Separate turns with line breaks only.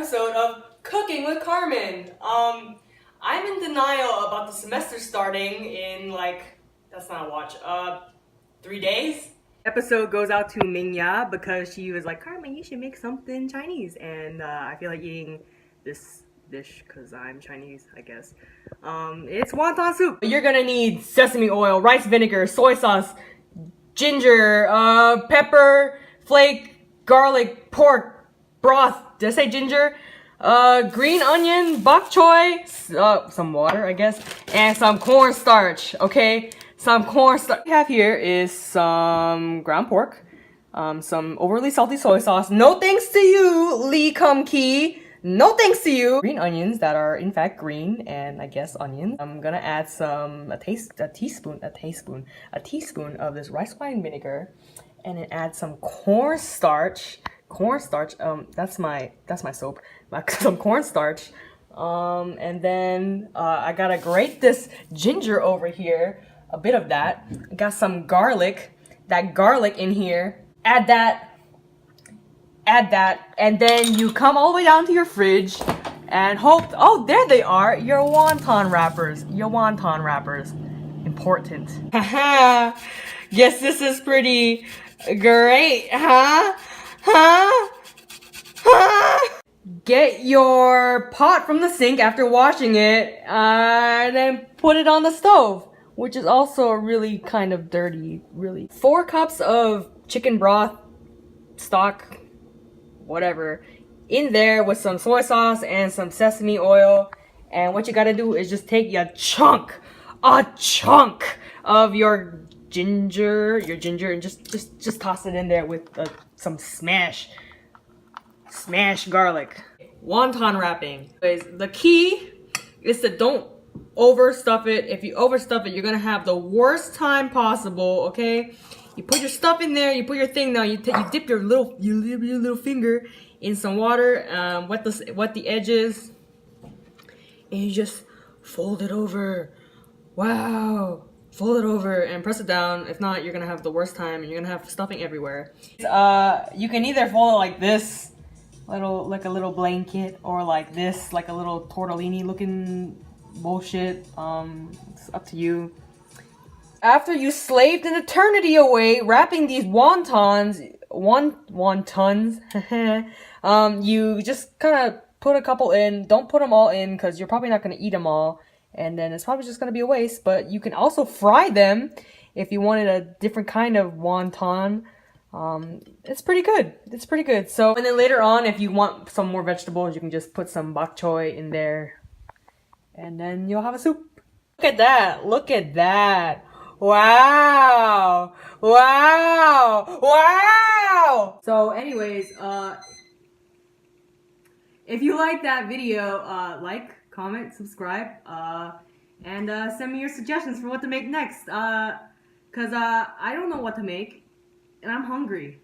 episode of Cooking with Carmen. I'm in denial about the semester starting in that's not a watch, 3 days. Episode goes out to Mingya because she was like, Carmen, you should make something Chinese, and I feel like eating this dish because I'm Chinese, I guess. It's wonton soup. You're gonna need sesame oil, rice vinegar, soy sauce, ginger, pepper, flake, garlic, pork, broth. Did I say ginger? Green onion, bok choy, some water, I guess, and some cornstarch. Okay, some cornstarch. What we have here is some ground pork, some overly salty soy sauce. No thanks to you, Lee Kum Kee. No thanks to you. Green onions that are in fact green, and I guess onions. I'm gonna add a teaspoon of this rice wine vinegar, and then add some cornstarch. That's my soap. Some cornstarch. And then I gotta grate this ginger over here. A bit of that. I got some garlic. That garlic in here. Add that, and then you come all the way down to your fridge and hope. Oh, there they are. Your wonton wrappers. Important. Haha. Guess this is pretty great, huh? Get your pot from the sink after washing it, and then put it on the stove, which is also really kind of dirty, really. 4 cups of chicken broth, stock, whatever, in there with some soy sauce and some sesame oil. And what you gotta do is just take a chunk of your ginger, and just toss it in there with some smashed garlic. Wonton wrapping. The key is to don't overstuff it. If you overstuff it, you're gonna have the worst time possible. Okay, you put your stuff in there, you put your thing down, you dip your little finger in some water, wet the edges, and you just fold it over. Wow. Fold it over and press it down. If not, you're gonna have the worst time and you're gonna have stuffing everywhere. You can either fold it like this, like a little blanket, or like this, like a little tortellini looking bullshit. It's up to you. After you slaved an eternity away wrapping these wontons, you just kind of put a couple in. Don't put them all in because you're probably not gonna eat them all. And then it's probably just going to be a waste, but you can also fry them if you wanted a different kind of wonton. It's pretty good. So, and then later on, if you want some more vegetables, you can just put some bok choy in there, and then you'll have a soup. Look at that. Wow. So anyways, if you like that video, comment, subscribe, and send me your suggestions for what to make next, because I don't know what to make, and I'm hungry.